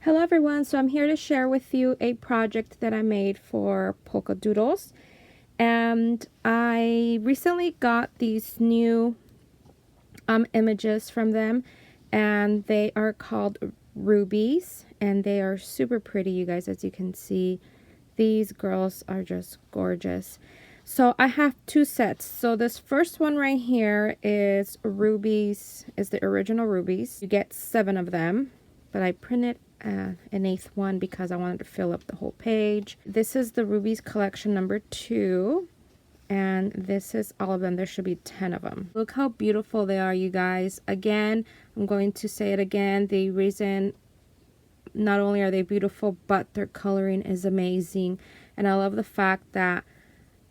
Hello everyone, so I'm here to share with you a project that I made for Polkadoodles, and I recently got these new images from them, and they are called rubies, and they are super pretty, you guys. As you can see, these girls are just gorgeous. So I have two sets. So this first one right here is rubies, is the original rubies. You get 7 of them, but I printed an 8th one because I wanted to fill up the whole page. This is the rubies collection number 2, and this is all of them. There should be 10 of them. Look how beautiful they are, you guys. Again, I'm going to say it again. The reason, not only are they beautiful, but their coloring is amazing. And I love the fact that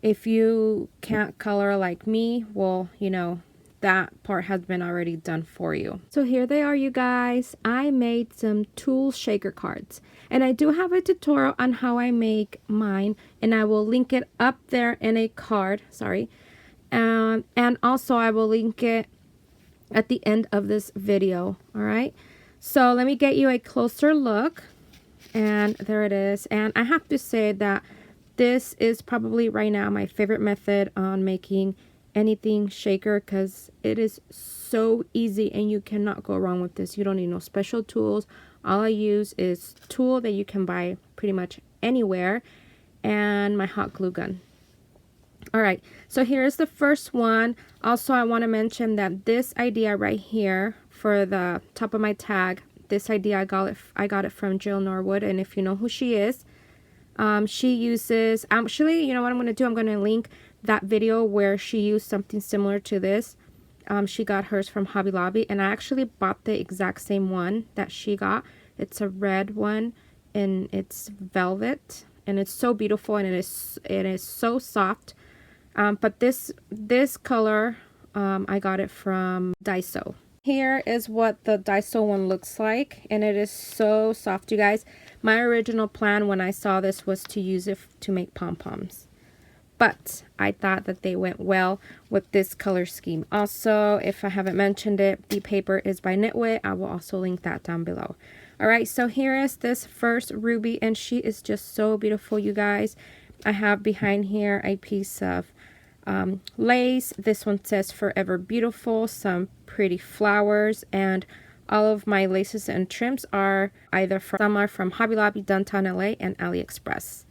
if you can't color like me, well, you know, that part has been already done for you. So here they are, you guys. I made some Tulle shaker cards, and I do have a tutorial on how I make mine, and I will link it up there in a card, and also I will link it at the end of this video. All right, so let me get you a closer look, and there it is. And I have to say that this is probably right now my favorite method on making anything shaker, because it is so easy and you cannot go wrong with this. You don't need no special tools. All I use is tool that you can buy pretty much anywhere, and my hot glue gun. All right, so here's the first one. Also, I want to mention that this idea right here for the top of my tag, this idea I got it from Jill Norwood, and if you know who she is, she uses, actually, you know what I'm going to do? I'm going to link that video where she used something similar to this. She got hers from Hobby Lobby, and I actually bought the exact same one that she got. It's a red one, and it's velvet, and it's so beautiful, and it is so soft. But this color, I got it from Daiso. Here is what the Daiso one looks like, and it is so soft, you guys. My original plan when I saw this was to use it to make pom-poms, but I thought that they went well with this color scheme. Also, if I haven't mentioned it, the paper is by Knitwit. I will also link that down below. All right, so here is this first ruby, and she is just so beautiful, you guys. I have behind here a piece of lace. This one says Forever Beautiful, some pretty flowers, and all of my laces and trims are some are from Hobby Lobby, Downtown LA, and AliExpress.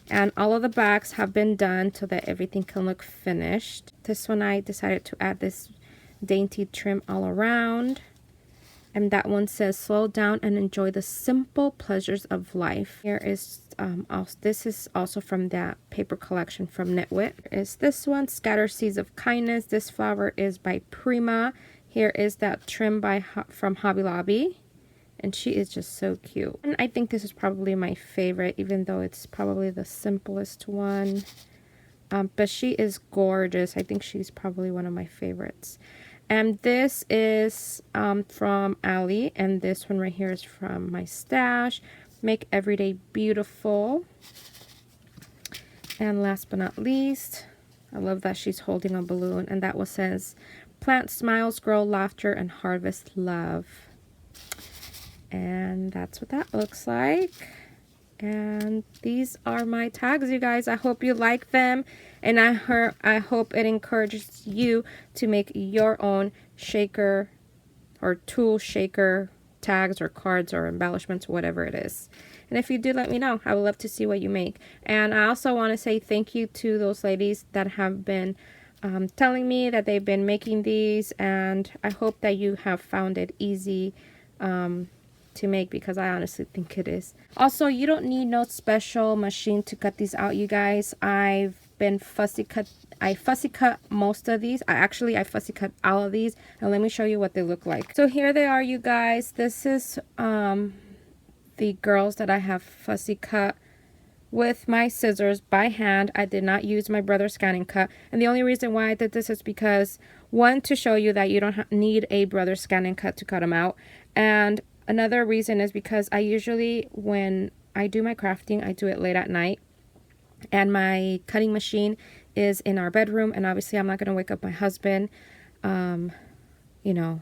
And all of the backs have been done so that everything can look finished. This one I decided to add this dainty trim all around. And that one says slow down and enjoy the simple pleasures of life. Here is this is also from that paper collection from Knitwit. Is this one, Scatter Seeds of Kindness. This flower is by Prima. Here is that trim from Hobby Lobby, and she is just so cute. And I think this is probably my favorite, even though it's probably the simplest one. But she is gorgeous. I think she's probably one of my favorites. And this is from Ali, and this one right here is from my stash. Make Everyday Beautiful. And last but not least, I love that she's holding a balloon, and that one says, plant smiles, grow laughter, and harvest love. And that's what that looks like. And these are my tags, you guys. I hope you like them, and I hope it encourages you to make your own shaker or Tulle shaker tags or cards or embellishments, whatever it is. And if you do, let me know. I would love to see what you make. And I also want to say thank you to those ladies that have been telling me that they've been making these, and I hope that you have found it easy to make, because I honestly think it is. Also, you don't need no special machine to cut these out, you guys. I fussy cut most of these. I fussy cut all of these, and let me show you what they look like. So here they are, you guys. This is the girls that I have fussy cut with my scissors by hand. I did not use my brother's scanning cut, and the only reason why I did this is because, one, to show you that you don't need a brother's scanning cut to cut them out, and another reason is because I usually, when I do my crafting, I do it late at night, and my cutting machine is in our bedroom, and obviously I'm not going to wake up my husband, you know,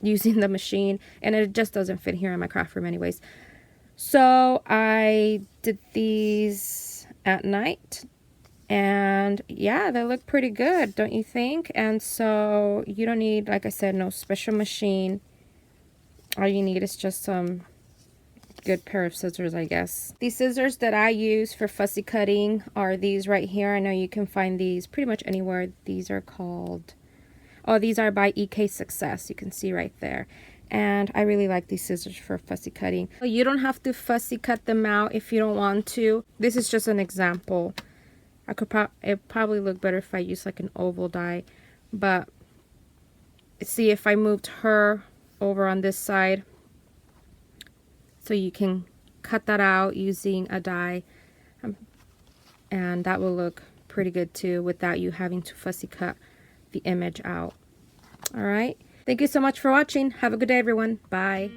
using the machine, and it just doesn't fit here in my craft room anyways. So I did these at night, and yeah, they look pretty good, don't you think? And so you don't need, like I said, no special machine. All you need is just some good pair of scissors, I guess. These scissors that I use for fussy cutting are these right here. I know you can find these pretty much anywhere. These are called, oh, these are by EK Success. You can see right there. And I really like these scissors for fussy cutting. You don't have to fussy cut them out if you don't want to. This is just an example. I could it probably look better if I use like an oval die, but see, if I moved her over on this side, so you can cut that out using a die, and that will look pretty good too without you having to fussy cut the image out. All right, thank you so much for watching. Have a good day, everyone. Bye.